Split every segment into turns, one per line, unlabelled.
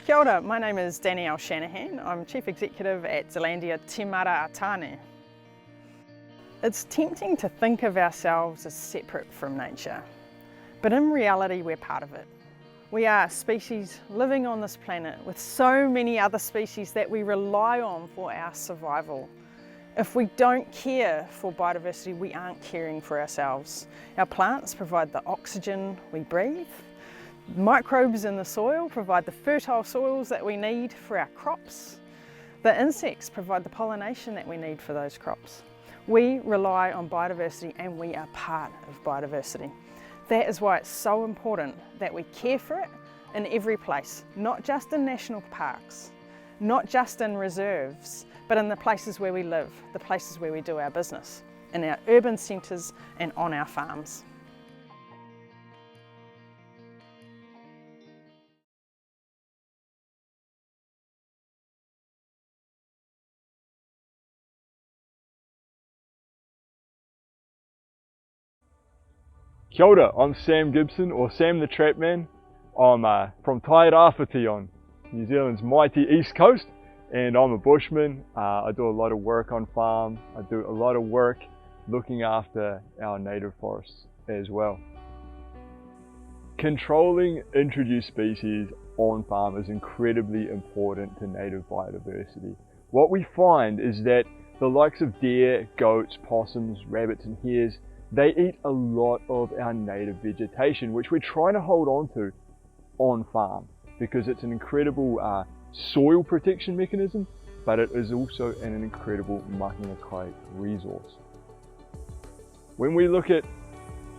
Kia ora, my name is Danielle Shanahan. I'm Chief Executive at Zealandia Te Mara Atane. It's tempting to think of ourselves as separate from nature, but in reality we're part of it. We are a species living on this planet with so many other species that we rely on for our survival. If we don't care for biodiversity, we aren't caring for ourselves. Our plants provide the oxygen we breathe. Microbes in the soil provide the fertile soils that we need for our crops. The insects provide the pollination that we need for those crops. We rely on biodiversity and we are part of biodiversity. That is why it's so important that we care for it in every place, not just in national parks, not just in reserves, but in the places where we live, the places where we do our business, in our urban centres and on our farms.
Kia ora, I'm Sam Gibson, or Sam the Trapman. I'm from Tairawhiti on New Zealand's mighty east coast, and I'm a bushman. I do a lot of work on farm. I do a lot of work looking after our native forests as well. Controlling introduced species on farm is incredibly important to native biodiversity. What we find is that the likes of deer, goats, possums, rabbits and hares, they eat a lot of our native vegetation, which we're trying to hold on to on farm because it's an incredible soil protection mechanism, but it is also an incredible mahiakai resource. When we look at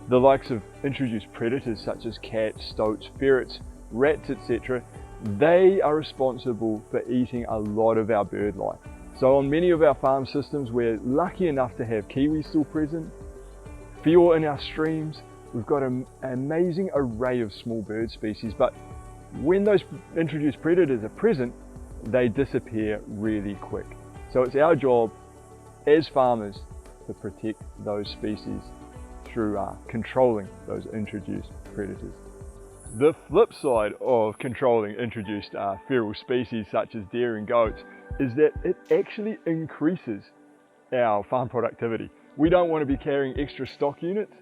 the likes of introduced predators such as cats, stoats, ferrets, rats, etc., they are responsible for eating a lot of our bird life. So on many of our farm systems, we're lucky enough to have kiwis still present, Whio in our streams. We've got an amazing array of small bird species, but when those introduced predators are present, they disappear really quick. So it's our job as farmers to protect those species through controlling those introduced predators. The flip side of controlling introduced feral species such as deer and goats is that it actually increases our farm productivity. We don't want to be carrying extra stock units.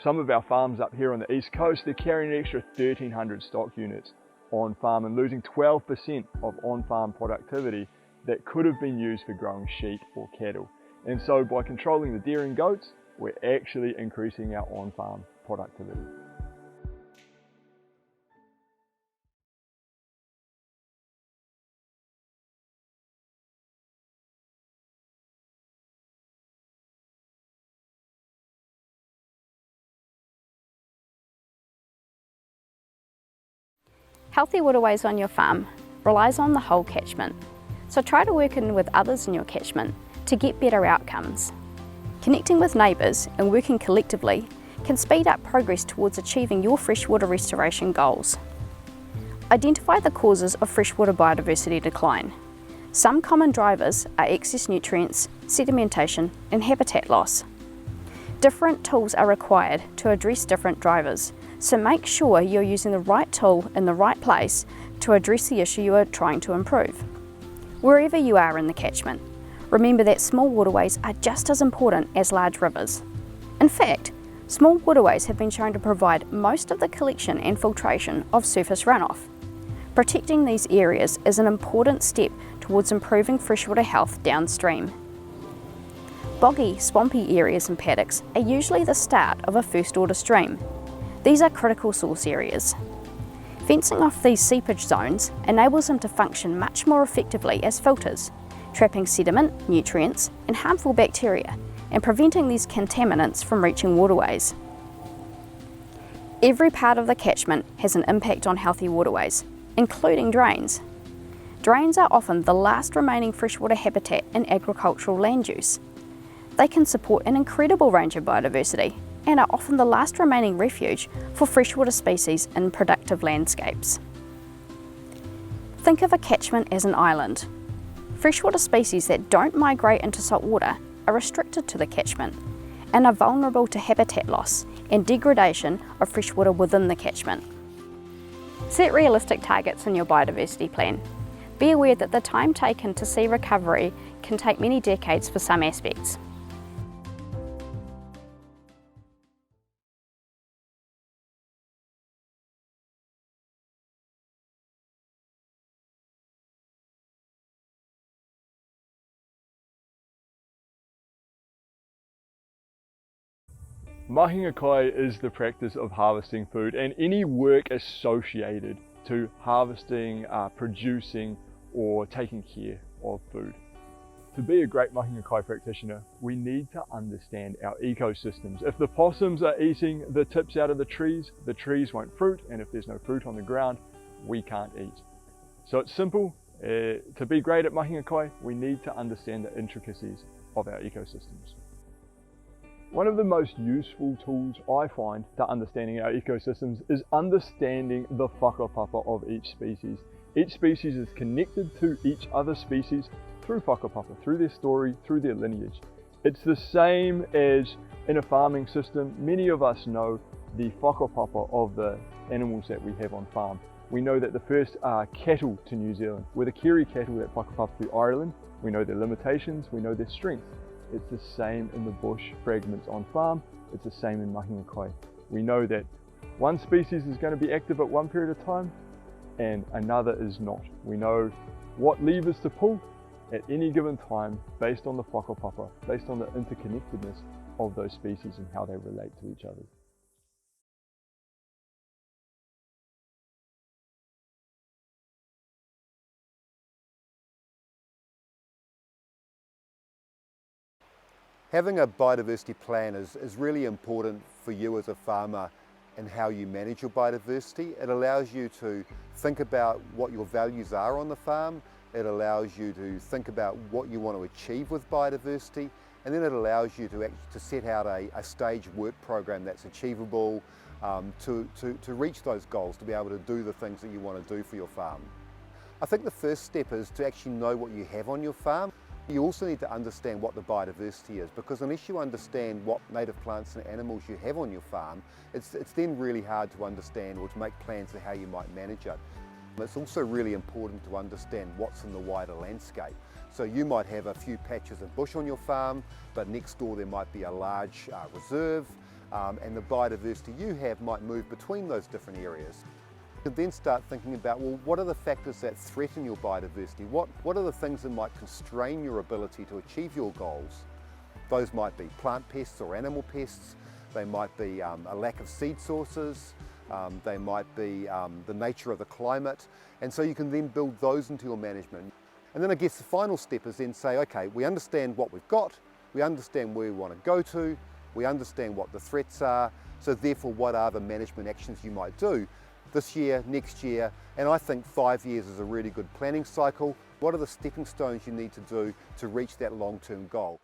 Some of our farms up here on the east coast, they're carrying an extra 1,300 stock units on farm and losing 12% of on-farm productivity that could have been used for growing sheep or cattle. And so by controlling the deer and goats, we're actually increasing our on-farm productivity.
Healthy waterways on your farm relies on the whole catchment, so try to work in with others in your catchment to get better outcomes. Connecting with neighbours and working collectively can speed up progress towards achieving your freshwater restoration goals. Identify the causes of freshwater biodiversity decline. Some common drivers are excess nutrients, sedimentation and habitat loss. Different tools are required to address different drivers, so make sure you're using the right tool in the right place to address the issue you are trying to improve. Wherever you are in the catchment, remember that small waterways are just as important as large rivers. In fact, small waterways have been shown to provide most of the collection and filtration of surface runoff. Protecting these areas is an important step towards improving freshwater health downstream. Boggy, swampy areas and paddocks are usually the start of a first-order stream. These are critical source areas. Fencing off these seepage zones enables them to function much more effectively as filters, trapping sediment, nutrients and harmful bacteria and preventing these contaminants from reaching waterways. Every part of the catchment has an impact on healthy waterways, including drains. Drains are often the last remaining freshwater habitat in agricultural land use. They can support an incredible range of biodiversity and are often the last remaining refuge for freshwater species in productive landscapes. Think of a catchment as an island. Freshwater species that don't migrate into salt water are restricted to the catchment and are vulnerable to habitat loss and degradation of freshwater within the catchment. Set realistic targets in your biodiversity plan. Be aware that the time taken to see recovery can take many decades for some aspects.
Mahinga kai is the practice of harvesting food and any work associated to harvesting, producing or taking care of food. To be a great Mahinga kai practitioner, we need to understand our ecosystems. If the possums are eating the tips out of the trees won't fruit, and if there's no fruit on the ground, we can't eat. So it's simple. To be great at Mahinga kai, we need to understand the intricacies of our ecosystems. One of the most useful tools I find to understanding our ecosystems is understanding the whakapapa of each species. Each species is connected to each other species through whakapapa, through their story, through their lineage. It's the same as in a farming system. Many of us know the whakapapa of the animals that we have on farm. We know that the first cattle to New Zealand were the Kerry cattle that whakapapa to Ireland. We know their limitations, we know their strengths. It's the same in the bush fragments on farm, it's the same in Mahinga kai. We know that one species is going to be active at one period of time and another is not. We know what levers to pull at any given time based on the whakapapa, based on the interconnectedness of those species and how they relate to each other.
Having a biodiversity plan is really important for you as a farmer and how you manage your biodiversity. It allows you to think about what your values are on the farm. It allows you to think about what you want to achieve with biodiversity, and then it allows you to set out a staged work program that's achievable to reach those goals, to be able to do the things that you want to do for your farm. I think the first step is to actually know what you have on your farm. You also need to understand what the biodiversity is, because unless you understand what native plants and animals you have on your farm, it's then really hard to understand or to make plans for how you might manage it. It's also really important to understand what's in the wider landscape. So you might have a few patches of bush on your farm, but next door there might be a large reserve, and the biodiversity you have might move between those different areas. You can then start thinking about, well, what are the factors that threaten your biodiversity? What are the things that might constrain your ability to achieve your goals? Those might be plant pests or animal pests. They might be a lack of seed sources. They might be the nature of the climate. And so you can then build those into your management. And then I guess the final step is then say, okay, we understand what we've got. We understand where we want to go to. We understand what the threats are. So therefore, what are the management actions you might do this year, next year, and I think 5 years is a really good planning cycle. What are the stepping stones you need to do to reach that long-term goal?